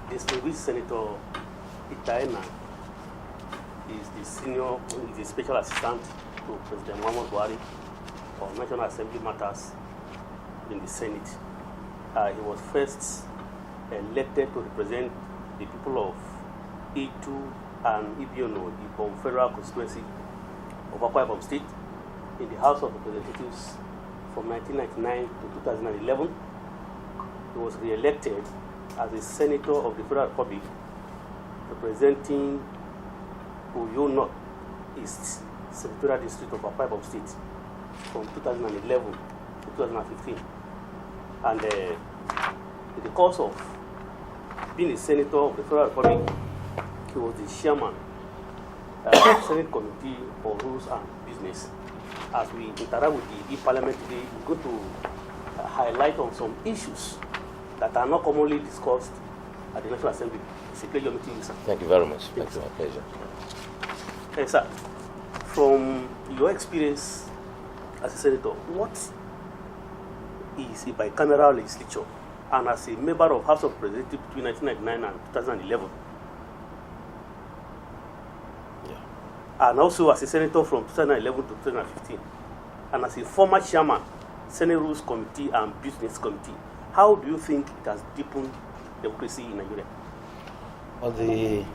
Distinguished Senator Ita Enang is the special assistant to President Muhammadu Buhari on National Assembly matters in the Senate. He was first elected to represent the people of Itu and Ibiono, the federal constituency of Akwa Ibom State, in the House of Representatives from 1999 to 2011. He was re-elected as a senator of the Federal Republic, representing Uyo North East Senatorial District of Akwa Ibom State from 2011 to 2015. And in the course of being a senator of the Federal Republic, he was the chairman of the Senate Committee for Rules and Business. As we interact with the Parliament today, we're going to highlight on some issues that are not commonly discussed at the National Assembly. It's a pleasure meeting you, sir. Thank you very much. It's my pleasure. Sir, from your experience as a senator, what is a bicameral legislature? And as a member of House of Representatives between 1999 and 2011, and also as a senator from 2011 to 2015, and as a former chairman, Senate Rules Committee and Business Committee, how do you think it has deepened democracy in Nigeria? Well, the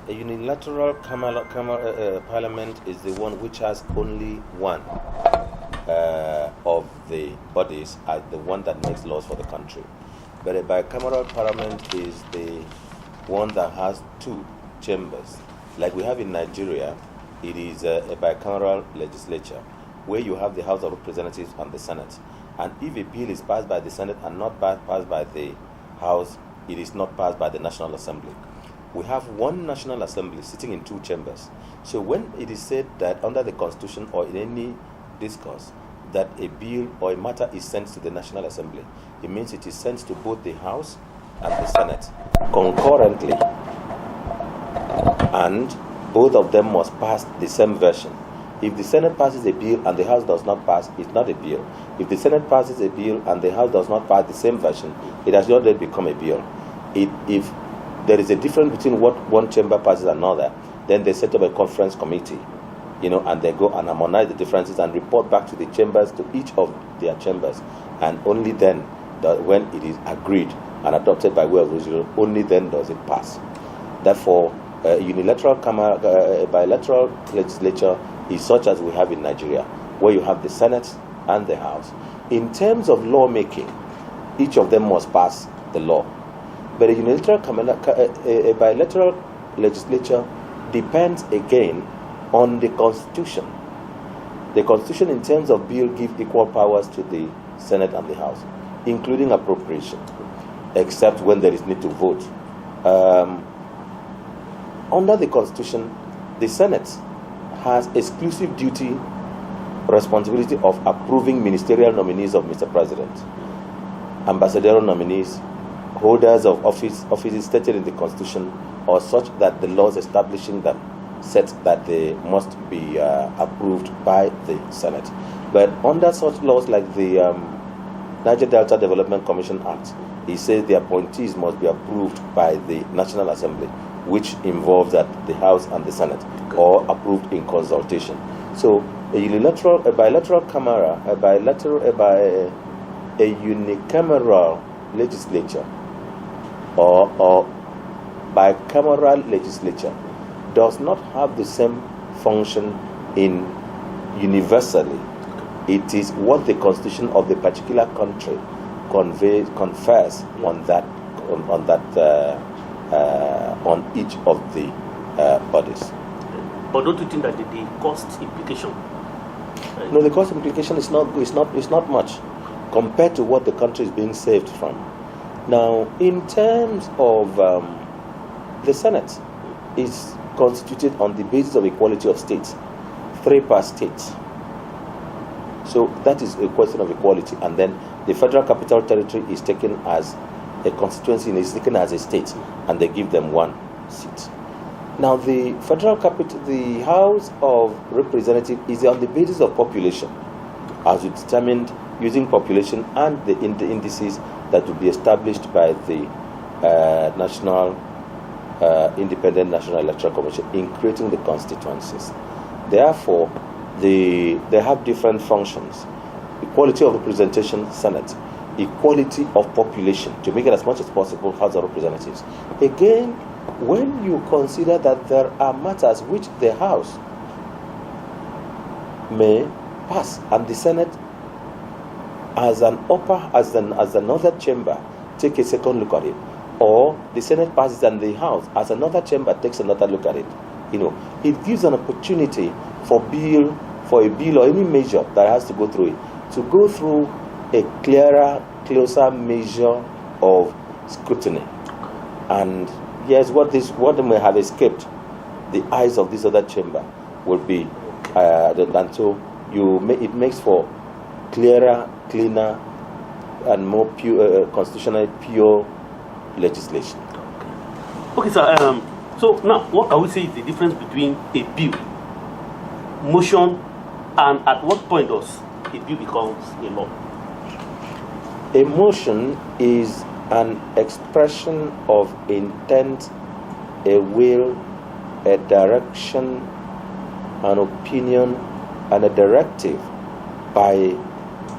unilateral parliament is the one which has only one of the bodies as the one that makes laws for the country. But a bicameral parliament is the one that has two chambers. Like we have in Nigeria, it is a bicameral legislature where you have the House of Representatives and the Senate. And if a bill is passed by the Senate and not passed by the House, it is not passed by the National Assembly. We have one National Assembly sitting in two chambers. So when it is said that under the Constitution or in any discourse that a bill or a matter is sent to the National Assembly, it means it is sent to both the House and the Senate concurrently. And both of them must pass the same version. If the Senate passes a bill and the House does not pass, it's not a bill. If the Senate passes a bill and the House does not pass the same version, it has not yet become a bill. If there is a difference between what one chamber passes and another, then they set up a conference committee, and they go and harmonize the differences and report back to the chambers, to each of their chambers. And only then, when it is agreed and adopted by way of resolution, only then does it pass. Therefore, a bilateral legislature is such as we have in Nigeria, where you have the Senate and the House. In terms of lawmaking, each of them must pass the law. But a bilateral legislature depends again on the Constitution. The Constitution, in terms of bill, gives equal powers to the Senate and the House, including appropriation, except when there is need to vote. Under the Constitution, the Senate has exclusive duty, responsibility of approving ministerial nominees of Mr. President, ambassadorial nominees, holders of offices stated in the Constitution, or such that the laws establishing them set that they must be approved by the Senate. But under such laws like the Niger Delta Development Commission Act, it says the appointees must be approved by the National Assembly, which involves that the House and the Senate, or approved in consultation. So a unicameral legislature or bicameral legislature does not have the same function universally. It is what the Constitution of the particular country confers on each of the bodies. But don't you think that the cost implication? No, the cost implication is not much compared to what the country is being saved from. Now, in terms of the Senate, is constituted on the basis of equality of states, 3 per state. So that is a question of equality, and then the Federal Capital Territory is taken as a constituency and is taken as a state, and they give them 1 seat. Now, the House of Representatives is on the basis of population. as determined using population and the indices that will be established by the National Independent National Electoral Commission in creating the constituencies. Therefore, they have different functions. Equality of representation, Senate. Equality of population, to make it as much as possible, House of Representatives. Again, when you consider that there are matters which the House may pass and the Senate as another chamber take a second look at it, or the Senate passes and the House as another chamber takes another look at it, it gives an opportunity for a bill or any measure that has to go through it to go through a closer measure of scrutiny. And yes, what may have escaped the eyes of this other chamber will be, and so it makes for clearer, cleaner, and more pure, constitutionally pure legislation. Okay, sir. So now, what can we say is the difference between a bill, motion, and at what point does a bill becomes a law? A motion is an expression of intent, a will, a direction, an opinion, and a directive by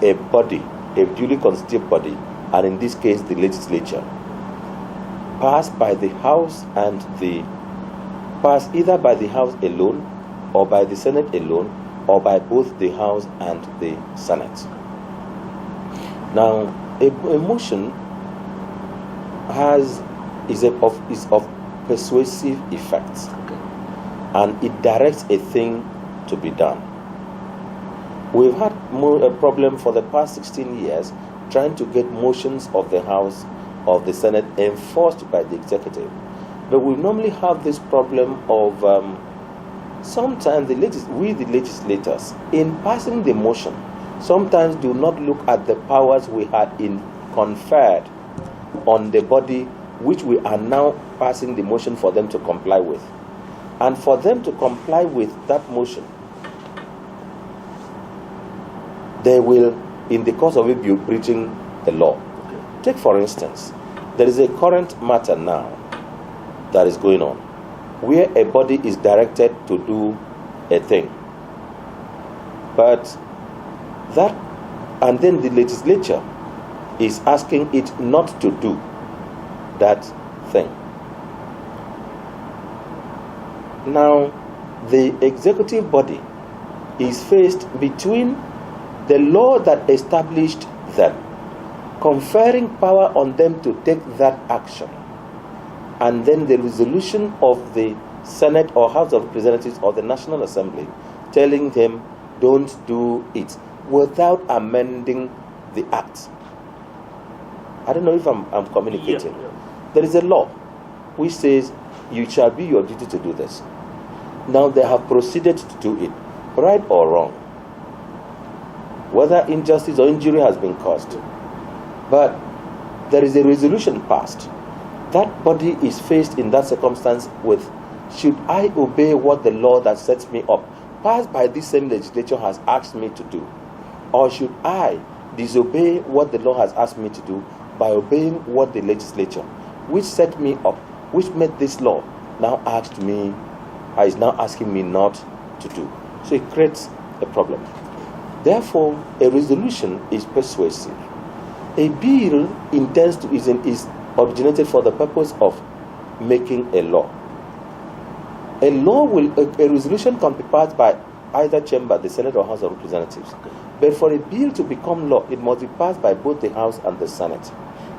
a body, a duly constituted body, and in this case the legislature, passed by the House passed either by the House alone, or by the Senate alone, or by both the House and the Senate. Now, a motion is of persuasive effects, and it directs a thing to be done. We've had a problem for the past 16 years trying to get motions of the House, of the Senate enforced by the executive. But we normally have this problem of sometimes the legislators, in passing the motion, sometimes do not look at the powers we had conferred on the body which we are now passing the motion for them to comply with. And for them to comply with that motion, they will, in the course of it, be breaching the law. Take, for instance, there is a current matter now that is going on, where a body is directed to do a thing. And then the legislature is asking it not to do that thing. Now, the executive body is faced between the law that established them, conferring power on them to take that action, and then the resolution of the Senate or House of Representatives or the National Assembly telling them don't do it without amending the act. I don't know if I'm communicating. Yeah. There is a law which says you shall be your duty to do this. Now they have proceeded to do it, right or wrong, whether injustice or injury has been caused. But there is a resolution passed. That body is faced in that circumstance with, should I obey what the law that sets me up, passed by this same legislature, has asked me to do? Or should I disobey what the law has asked me to do by obeying what the legislature, which set me up, which made this law, is now asking me not to do? So it creates a problem. Therefore, a resolution is persuasive. A bill is originated for the purpose of making a law. A resolution can be passed by either chamber, the Senate or House of Representatives. But for a bill to become law, it must be passed by both the House and the Senate.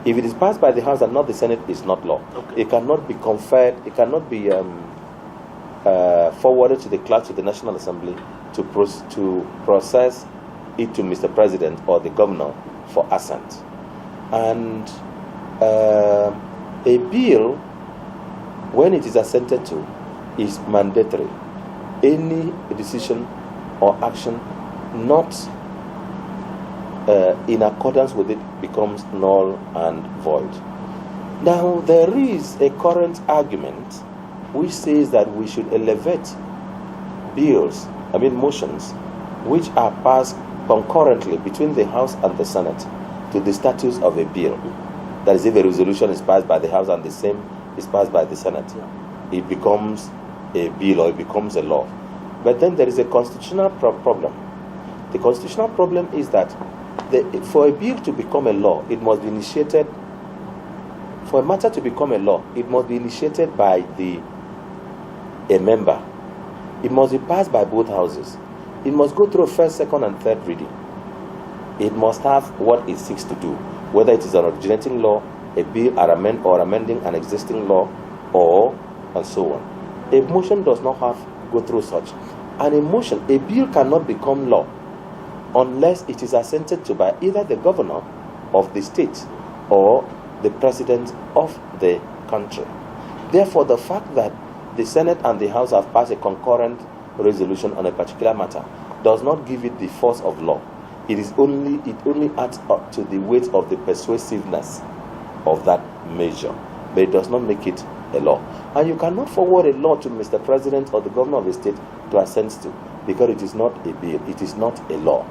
If it is passed by the House and not the Senate, it's not law. Okay. It cannot be conferred, it cannot be forwarded to the clerk of the National Assembly to process it to Mr. President or the governor for assent. And a bill, when it is assented to, is mandatory. Any decision or action not in accordance with it becomes null and void. Now, there is a current argument which says that we should elevate motions which are passed concurrently between the House and the Senate to the status of a bill. That is, if a resolution is passed by the House and the same is passed by the Senate, it becomes a bill or it becomes a law. But then there is a constitutional problem. The constitutional problem is that for a bill to become a law, it must be initiated. For a matter to become a law, it must be initiated by a member. It must be passed by both houses. It must go through first, second, and third reading. It must have what it seeks to do, whether it is an originating law, a bill, or amending an existing law, and so on. A motion does not have to go through such. And a bill cannot become law unless it is assented to by either the governor of the state or the president of the country. Therefore, the fact that the Senate and the House have passed a concurrent resolution on a particular matter does not give it the force of law. It only adds up to the weight of the persuasiveness of that measure, but it does not make it a law. And you cannot forward a law to Mr. President or the governor of a state to assent to, because it is not a bill, it is not a law.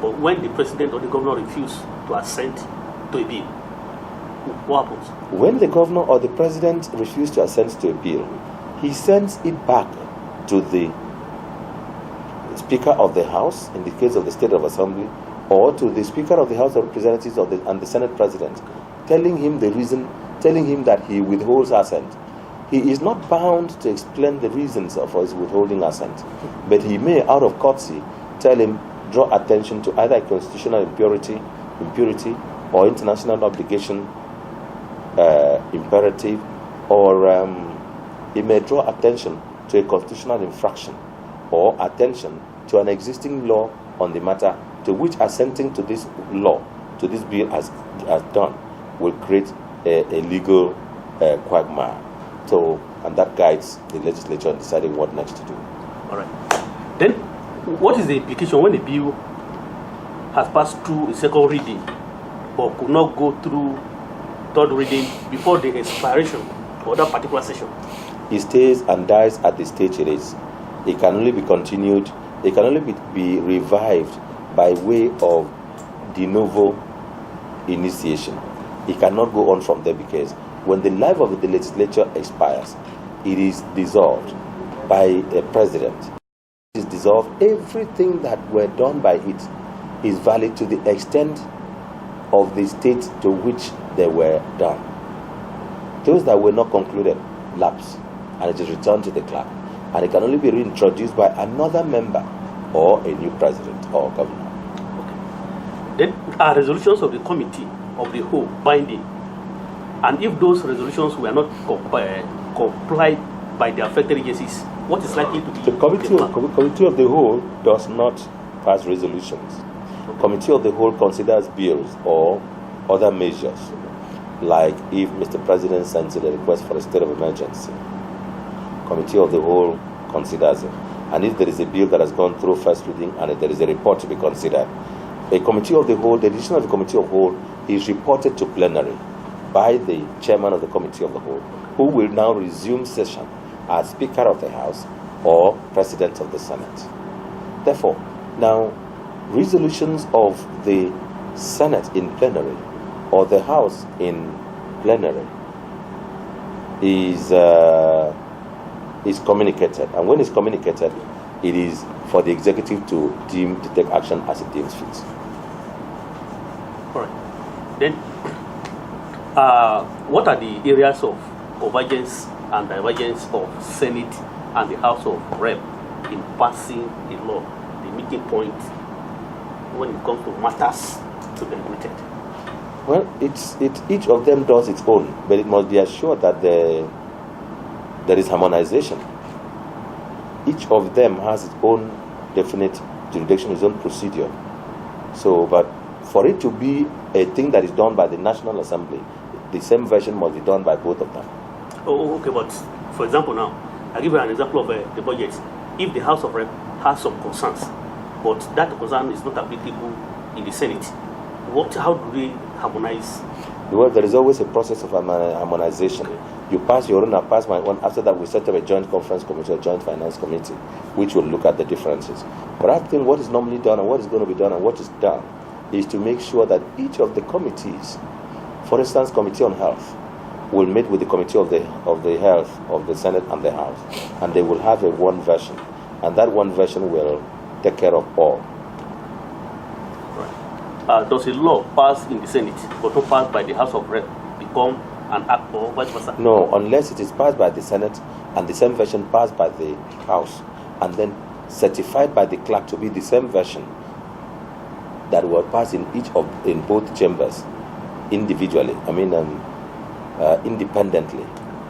But when the president or the governor refuse to assent to a bill, what happens? When the governor or the president refuses to assent to a bill, he sends it back to the Speaker of the House, in the case of the State of Assembly, or to the Speaker of the House of Representatives and the Senate President, telling him the reason, telling him that he withholds assent. He is not bound to explain the reasons of his withholding assent, but he may, out of courtesy, tell him, draw attention to either a constitutional impurity, or international obligation, imperative, or he may draw attention to a constitutional infraction, or attention to an existing law on the matter to which assenting to this law, to this bill has done, will create a legal quagmire. So, and that guides the legislature in deciding what next to do. All right. Then, what is the implication when the bill has passed through a second reading, but could not go through third reading before the expiration of that particular session? It stays and dies at the stage it is. It can only be continued, it can only be revived by way of de novo initiation. It cannot go on from there, because when the life of the legislature expires, it is dissolved by a president. It is dissolved. Everything that were done by it is valid to the extent of the state to which they were done. Those that were not concluded lapse, and it is returned to the clerk, and it can only be reintroduced by another member or a new president or governor. Okay. Then are resolutions of the committee of the whole binding? And if those resolutions were not complied by the affected agencies, what is likely to be the committee of the whole does not pass resolutions. The committee of the whole considers bills or other measures, like if Mr. President sends in a request for a state of emergency. Committee of the whole considers it. And if there is a bill that has gone through first reading and if there is a report to be considered, a committee of the whole, the decision of the committee of the whole is reported to plenary by the chairman of the committee of the whole, who will now resume session as Speaker of the House or President of the Senate. Therefore, now resolutions of the Senate in plenary or the House in plenary is communicated, and when it's communicated, it is for the executive to take action as it deems fit. All right. Then, what are the areas of convergence and divergence of Senate and the House of Rep in passing a law, the meeting point when it comes to matters to be regulated? Well, each of them does its own, but it must be assured that there is harmonization. Each of them has its own definite jurisdiction, its own procedure. So, but for it to be a thing that is done by the National Assembly, the same version must be done by both of them. Oh, okay, but for example now, I'll give you an example of the budget. If the House of Rep has some concerns, but that concern is not applicable in the Senate, how do they harmonize? Well, there is always a process of harmonization. You pass your own, I pass my own. After that, we set up a joint conference committee or joint finance committee, which will look at the differences. But I think what is normally done and what is going to be done and what is done is to make sure that each of the committees, for instance, Committee on Health, will meet with the Committee of the Health of the Senate and the House, and they will have a one version, and that one version will take care of all. Does a law passed in the Senate but not passed by the House of Rep become an act or vice versa? No, unless it is passed by the Senate and the same version passed by the House and then certified by the clerk to be the same version that was passed in both chambers individually. Independently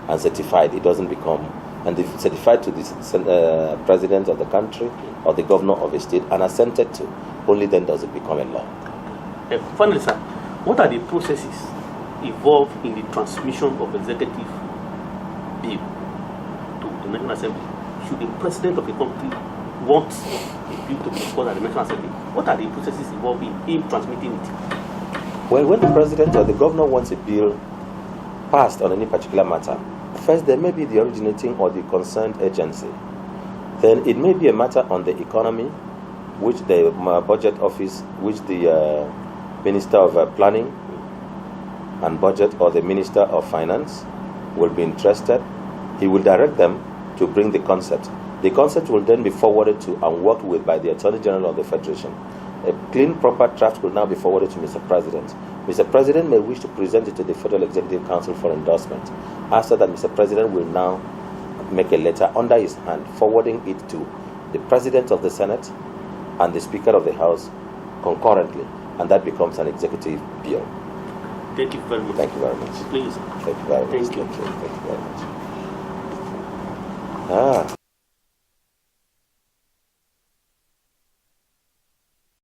and certified. It doesn't become, and if certified to the president of the country or the governor of a state and assented to, only then does it become a law. Finally, sir, what are the processes involved in the transmission of executive bill to the National Assembly? Should the president of the country want a bill to be discussed at the National Assembly? What are the processes involved in him transmitting it? Well, when the president or the governor wants a bill passed on any particular matter, first there may be the originating or the concerned agency. Then it may be a matter on the economy, which the budget office, which the Minister of Planning and Budget or the Minister of Finance will be interested. He will direct them to bring the concept. The concept will then be forwarded to and worked with by the Attorney General of the Federation. A clean, proper draft will now be forwarded to Mr. President. Mr. President may wish to present it to the Federal Executive Council for endorsement. After that, Mr. President will now make a letter under his hand, forwarding it to the President of the Senate and the Speaker of the House concurrently, and that becomes an executive bill. Thank you very much. Thank you very much. Please. Thank you very much. Thank you. Thank you very much.